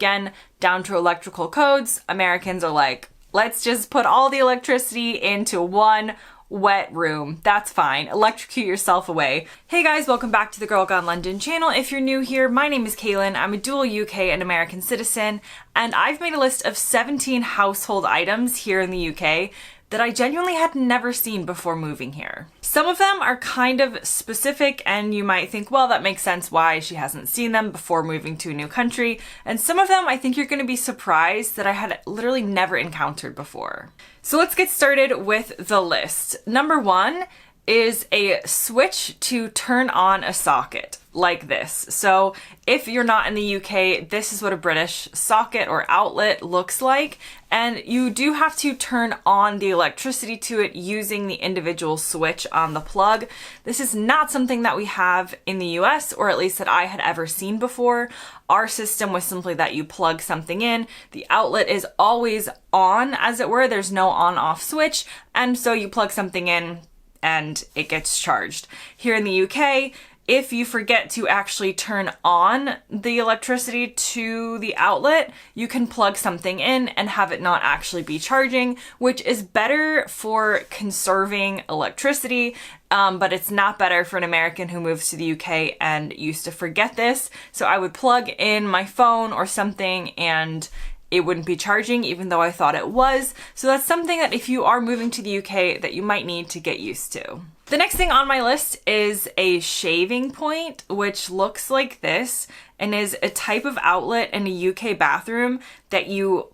Again, down to electrical codes, Americans are like, let's just put all the electricity into one wet room. That's fine. Electrocute yourself away. Hey guys, welcome back to the Girl Gone London channel. If you're new here, my name is Kaylin. I'm a dual UK and American citizen, and I've made a list of 17 household items here in the UK that I genuinely had never seen before moving here. Some of them are kind of specific and you might think, well, that makes sense why she hasn't seen them before moving to a new country. And some of them I think you're gonna be surprised that I had literally never encountered before. So let's get started with the list. Number one is a switch to turn on a socket like this. So if you're not in the UK, this is what a British socket or outlet looks like. And you do have to turn on the electricity to it using the individual switch on the plug. This is not something that we have in the US, or at least that I had ever seen before. Our system was simply that you plug something in, the outlet is always on, as it were, there's no on-off switch, and so you plug something in and it gets charged. Here in the UK, if you forget to actually turn on the electricity to the outlet, you can plug something in and have it not actually be charging, which is better for conserving electricity, but it's not better for an American who moves to the UK and used to forget this. So I would plug in my phone or something and it wouldn't be charging even though I thought it was. So that's something that if you are moving to the UK that you might need to get used to. The next thing on my list is a shaving point, which looks like this and is a type of outlet in a UK bathroom that you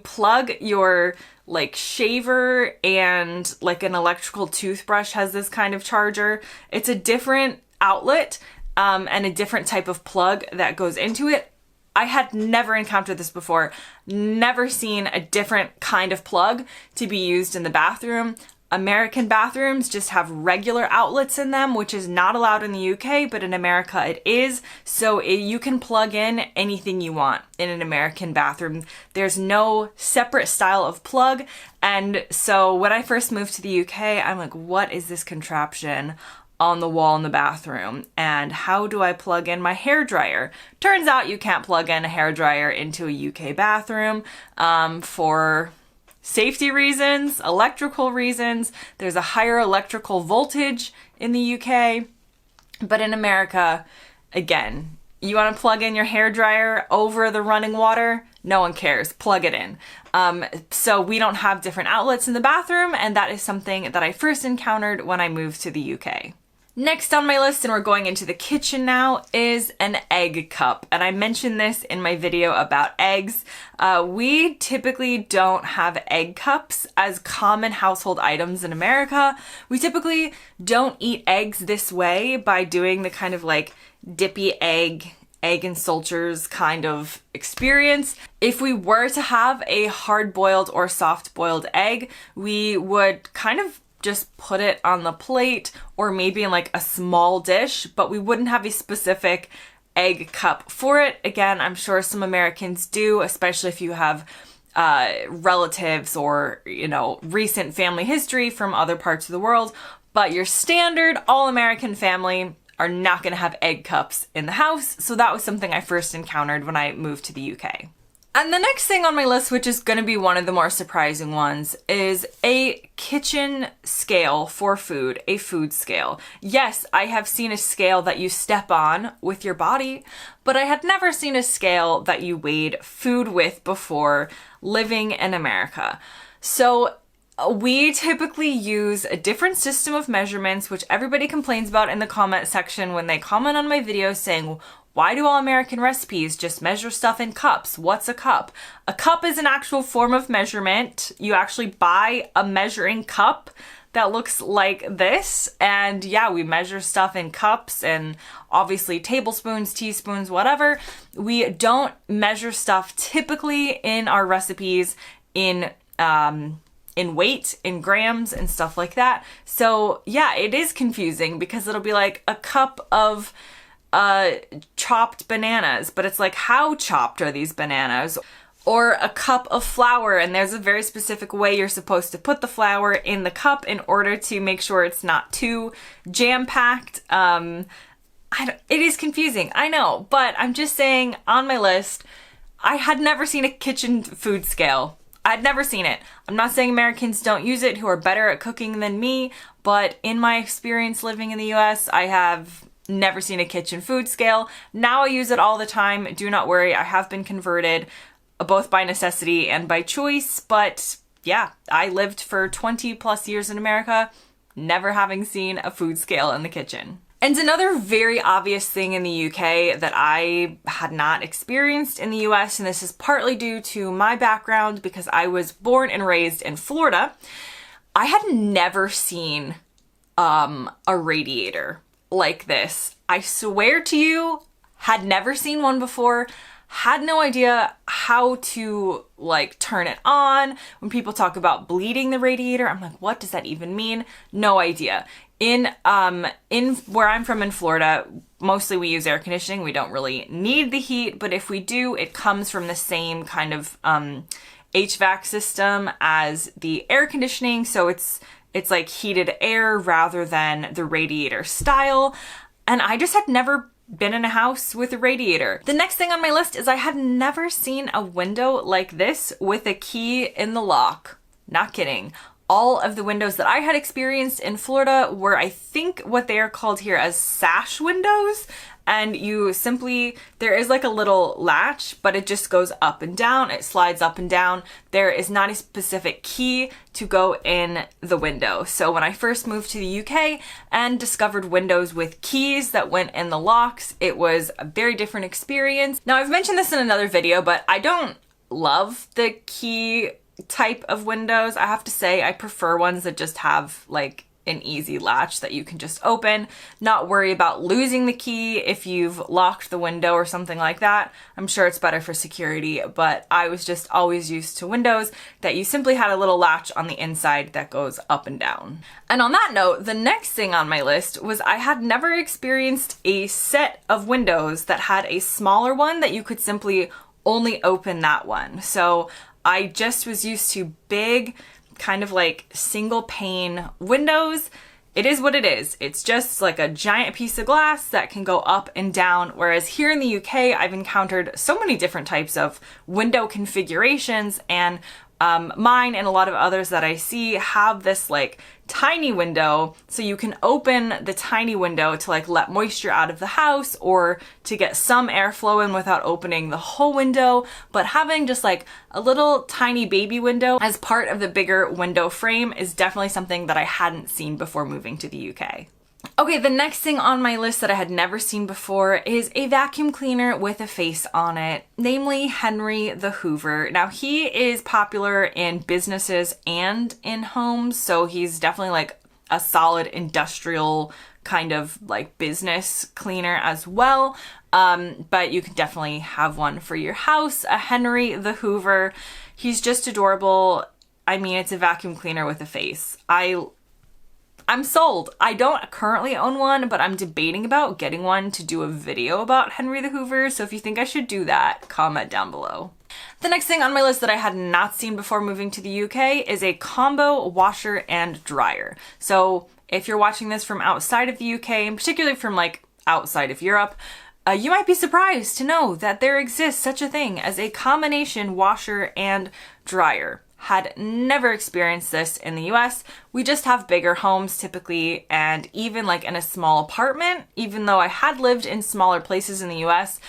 plug your like shaver and like an electrical toothbrush has this kind of charger. It's a different outlet and a different type of plug that goes into it. I had never encountered this before, never seen a different kind of plug to be used in the bathroom. American bathrooms just have regular outlets in them, which is not allowed in the UK, but in America it is. So you can plug in anything you want in an American bathroom. There's no separate style of plug. And so when I first moved to the UK, I'm like, what is this contraption on the wall in the bathroom, and how do I plug in my hairdryer? Turns out you can't plug in a hairdryer into a UK bathroom for safety reasons, electrical reasons. There's a higher electrical voltage in the UK, but in America, again, you want to plug in your hairdryer over the running water? No one cares. Plug it in. So we don't have different outlets in the bathroom, and that is something that I first encountered when I moved to the UK. Next on my list, and we're going into the kitchen now, is an egg cup. And I mentioned this in my video about eggs. We typically don't have egg cups as common household items in America. We typically don't eat eggs this way by doing the kind of like dippy egg and Sulters kind of experience. If we were to have a hard-boiled or soft-boiled egg, we would kind of just put it on the plate or maybe in like a small dish, but we wouldn't have a specific egg cup for it. Again, I'm sure some Americans do, especially if you have relatives or, you know, recent family history from other parts of the world, but your standard all-American family are not going to have egg cups in the house. So that was something I first encountered when I moved to the UK. And the next thing on my list, which is going to be one of the more surprising ones, is a kitchen scale for food, a food scale. Yes, I have seen a scale that you step on with your body, but I had never seen a scale that you weighed food with before living in America. So we typically use a different system of measurements, which everybody complains about in the comment section when they comment on my videos saying, why do all American recipes just measure stuff in cups? What's a cup? A cup is an actual form of measurement. You actually buy a measuring cup that looks like this. And yeah, we measure stuff in cups and obviously tablespoons, teaspoons, whatever. We don't measure stuff typically in our recipes in weight, in grams and stuff like that. So yeah, it is confusing because it'll be like a cup of chopped bananas, but it's like, how chopped are these bananas? Or a cup of flour, and there's a very specific way you're supposed to put the flour in the cup in order to make sure it's not too jam-packed. It is confusing, I know, but I'm just saying on my list, I had never seen a kitchen food scale. I'd never seen it. I'm not saying Americans don't use it who are better at cooking than me, but in my experience living in the US, I have never seen a kitchen food scale. Now I use it all the time. Do not worry, I have been converted both by necessity and by choice, but yeah, I lived for 20 plus years in America, never having seen a food scale in the kitchen. And another very obvious thing in the UK that I had not experienced in the US, and this is partly due to my background because I was born and raised in Florida, I had never seen a radiator like this. I swear to you, had never seen one before, had no idea how to like turn it on. When people talk about bleeding the radiator, I'm like, what does that even mean? No idea. In where I'm from in Florida, mostly we use air conditioning. We don't really need the heat, but if we do, it comes from the same kind of HVAC system as the air conditioning. So it's like heated air rather than the radiator style. And I just had never been in a house with a radiator. The next thing on my list is I had never seen a window like this with a key in the lock. Not kidding. All of the windows that I had experienced in Florida were, I think, what they are called here as sash windows. And you simply, there is like a little latch, but it just goes up and down. It slides up and down. There is not a specific key to go in the window. So when I first moved to the UK and discovered windows with keys that went in the locks, it was a very different experience. Now, I've mentioned this in another video, but I don't love the key type of windows. I have to say I prefer ones that just have like an easy latch that you can just open, not worry about losing the key if you've locked the window or something like that. I'm sure it's better for security, but I was just always used to windows that you simply had a little latch on the inside that goes up and down. And on that note, the next thing on my list was I had never experienced a set of windows that had a smaller one that you could simply only open that one. So I just was used to big, kind of like single pane windows. It is what it is. It's just like a giant piece of glass that can go up and down. Whereas here in the UK, I've encountered so many different types of window configurations, and mine and a lot of others that I see have this like tiny window, so you can open the tiny window to like let moisture out of the house or to get some airflow in without opening the whole window. But having just like a little tiny baby window as part of the bigger window frame is definitely something that I hadn't seen before moving to the UK. Okay, the next thing on my list that I had never seen before is a vacuum cleaner with a face on it, namely Henry the Hoover. Now, he is popular in businesses and in homes, so he's definitely like a solid industrial kind of like business cleaner as well. But you can definitely have one for your house, a Henry the Hoover. He's just adorable. I mean, it's a vacuum cleaner with a face. I'm sold. I don't currently own one, but I'm debating about getting one to do a video about Henry the Hoover. So if you think I should do that, comment down below. The next thing on my list that I had not seen before moving to the UK is a combo washer and dryer. So if you're watching this from outside of the UK, and particularly from like outside of Europe, you might be surprised to know that there exists such a thing as a combination washer and dryer. Had never experienced this in the US. We just have bigger homes typically, and even like in a small apartment, even though I had lived in smaller places in the US,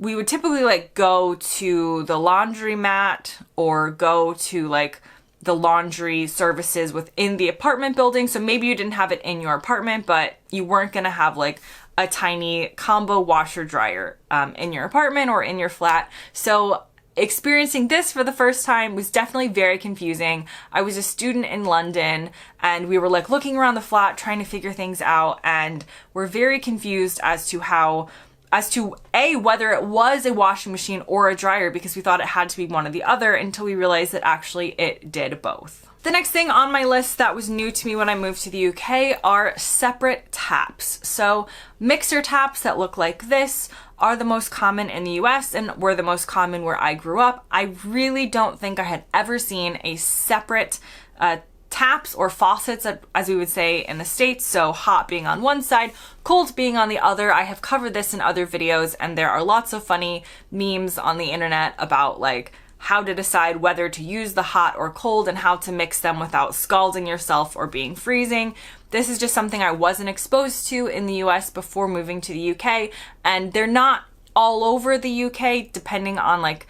we would typically like go to the laundromat or go to like the laundry services within the apartment building. So maybe you didn't have it in your apartment, but you weren't gonna have like a tiny combo washer dryer in your apartment or in your flat. So experiencing this for the first time was definitely very confusing. I was a student in London and we were like looking around the flat trying to figure things out, and we're very confused as to whether it was a washing machine or a dryer, because we thought it had to be one or the other until we realized that actually it did both. The next thing on my list that was new to me when I moved to the UK are separate taps. So mixer taps that look like this are the most common in the US and were the most common where I grew up. I really don't think I had ever seen a separate taps or faucets, as we would say in the States. So hot being on one side, cold being on the other. I have covered this in other videos, and there are lots of funny memes on the internet about like how to decide whether to use the hot or cold and how to mix them without scalding yourself or being freezing. This is just something I wasn't exposed to in the US before moving to the UK, and they're not all over the UK depending on like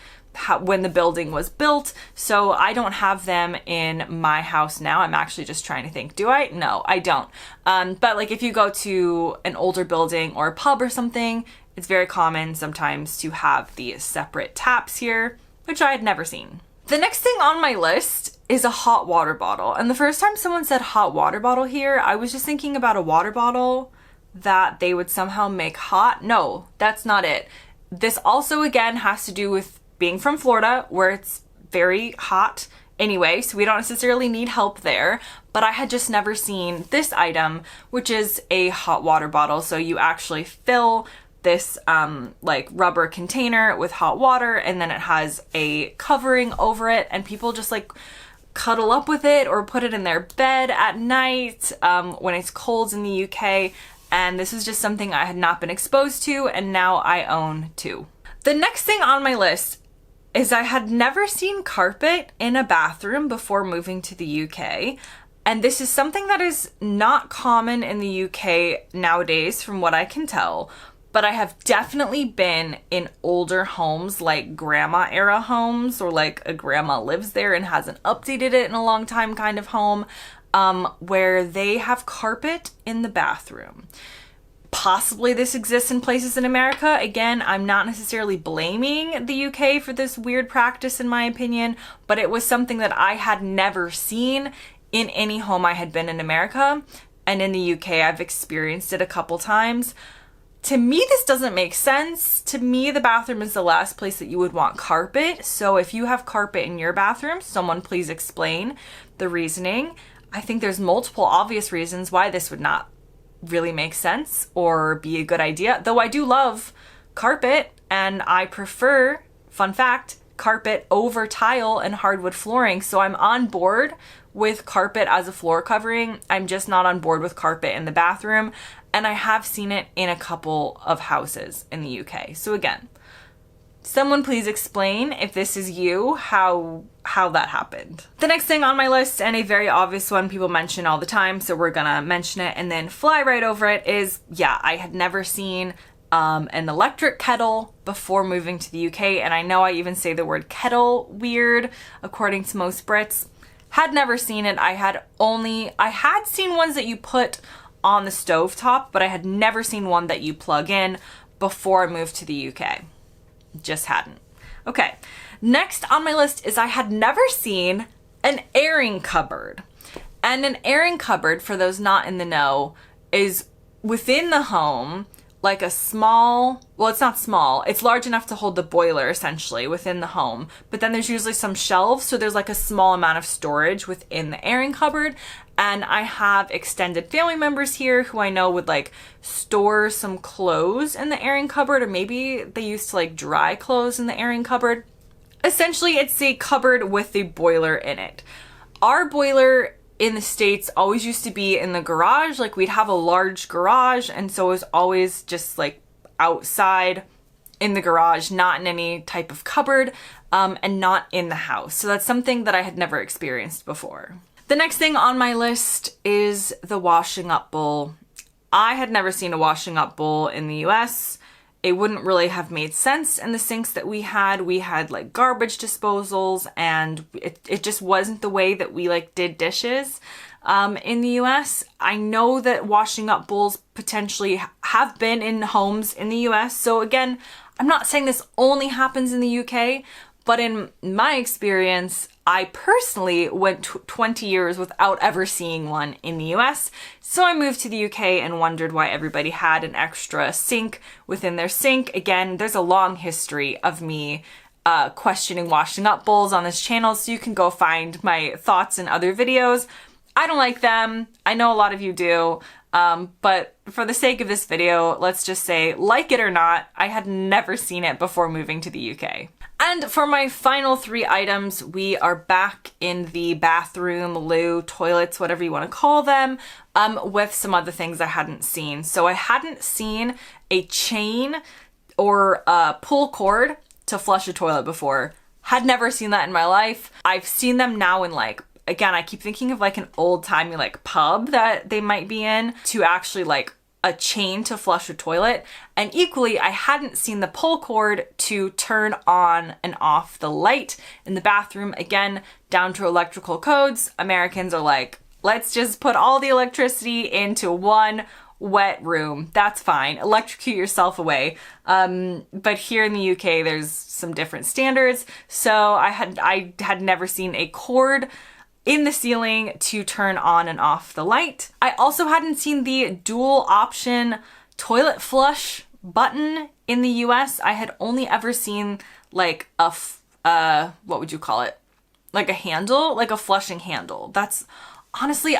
when the building was built. So I don't have them in my house now. I'm actually just trying to think, do I? No, I don't. But like if you go to an older building or a pub or something, it's very common sometimes to have the separate taps here, which I had never seen. The next thing on my list is a hot water bottle. And the first time someone said hot water bottle here, I was just thinking about a water bottle that they would somehow make hot. No, that's not it. This also again has to do with being from Florida, where it's very hot anyway, so we don't necessarily need help there. But I had just never seen this item, which is a hot water bottle. So you actually fill this like rubber container with hot water, and then it has a covering over it, and people just like cuddle up with it or put it in their bed at night when it's cold in the UK. And this is just something I had not been exposed to, and now I own two. The next thing on my list is I had never seen carpet in a bathroom before moving to the UK. And this is something that is not common in the UK nowadays, from what I can tell. But I have definitely been in older homes, like grandma era homes, or like a grandma lives there and hasn't updated it in a long time kind of home, where they have carpet in the bathroom. Possibly this exists in places in America. Again, I'm not necessarily blaming the UK for this weird practice in my opinion, but it was something that I had never seen in any home I had been in America. And in the UK, I've experienced it a couple times. To me, this doesn't make sense. To me, the bathroom is the last place that you would want carpet. So if you have carpet in your bathroom, someone please explain the reasoning. I think there's multiple obvious reasons why this would not really make sense or be a good idea. Though I do love carpet, and I prefer, fun fact, carpet over tile and hardwood flooring. So I'm on board with carpet as a floor covering. I'm just not on board with carpet in the bathroom. And I have seen it in a couple of houses in the UK. So again, someone please explain, if this is you, how that happened. The next thing on my list, and a very obvious one people mention all the time, so we're gonna mention it and then fly right over it, is, yeah, I had never seen an electric kettle before moving to the UK. And I know I even say the word kettle weird, according to most Brits. Had never seen it. I had seen ones that you put on the stovetop, but I had never seen one that you plug in before I moved to the UK. Just hadn't. Okay, next on my list is I had never seen an airing cupboard. And an airing cupboard, for those not in the know, is within the home, like a small, well, it's not small, it's large enough to hold the boiler essentially within the home, but then there's usually some shelves, so there's like a small amount of storage within the airing cupboard. And I have extended family members here who I know would like store some clothes in the airing cupboard, or maybe they used to like dry clothes in the airing cupboard. Essentially, it's a cupboard with a boiler in it. Our boiler in the States always used to be in the garage. Like we'd have a large garage, and so it was always just like outside in the garage, not in any type of cupboard, and not in the house. So that's something that I had never experienced before. The next thing on my list is the washing up bowl. I had never seen a washing up bowl in the US. It wouldn't really have made sense in the sinks that we had. We had like garbage disposals, and it just wasn't the way that we like did dishes in the US. I know that washing up bowls potentially have been in homes in the US. So again, I'm not saying this only happens in the UK, but in my experience, I personally went 20 years without ever seeing one in the US. So I moved to the UK and wondered why everybody had an extra sink within their sink. Again, there's a long history of me questioning washing up bowls on this channel, so you can go find my thoughts in other videos. I don't like them. I know a lot of you do. But for the sake of this video, let's just say, like it or not, I had never seen it before moving to the UK. And for my final 3 items, we are back in the bathroom, loo, toilets, whatever you want to call them, with some other things I hadn't seen. So I hadn't seen a chain or a pull cord to flush a toilet before. Had never seen that in my life. I've seen them now in like, again, I keep thinking of like an old-timey like pub that they might be in, to actually like a chain to flush a toilet. And equally, I hadn't seen the pull cord to turn on and off the light in the bathroom. Again, down to electrical codes, Americans are like, let's just put all the electricity into one wet room. That's fine. Electrocute yourself away. But here in the UK, there's some different standards. So I had never seen a cord in the ceiling to turn on and off the light. I also hadn't seen the dual option toilet flush button in the US. I had only ever seen like a, what would you call it? Like a handle, like a flushing handle. That's honestly,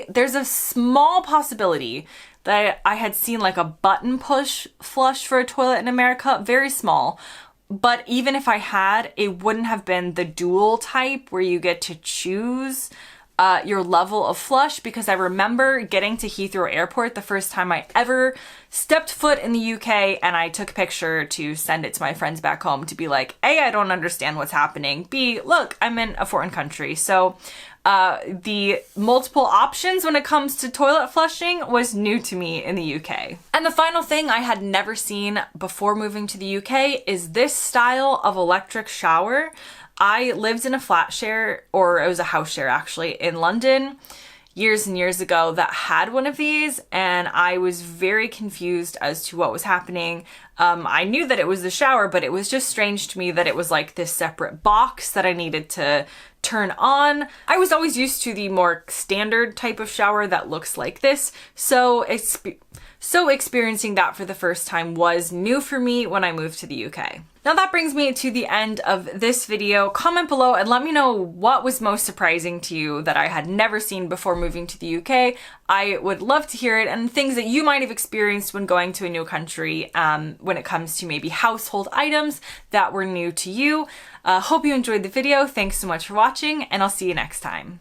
there's a small possibility that I had seen like a button push flush for a toilet in America, very small. But even if I had, it wouldn't have been the dual type where you get to choose your level of flush, because I remember getting to Heathrow Airport the first time I ever stepped foot in the UK, and I took a picture to send it to my friends back home to be like, A, I don't understand what's happening. B, look, I'm in a foreign country. So the multiple options when it comes to toilet flushing was new to me in the UK. And the final thing I had never seen before moving to the UK is this style of electric shower. I lived in a flat share, or it was a house share actually, in London years and years ago that had one of these, and I was very confused as to what was happening. I knew that it was the shower, but it was just strange to me that it was like this separate box that I needed to turn on. I was always used to the more standard type of shower that looks like this, so experiencing that for the first time was new for me when I moved to the UK. Now that brings me to the end of this video. Comment below and let me know what was most surprising to you that I had never seen before moving to the UK. I would love to hear it, and things that you might have experienced when going to a new country when it comes to maybe household items that were new to you. Hope you enjoyed the video. Thanks so much for watching, and I'll see you next time.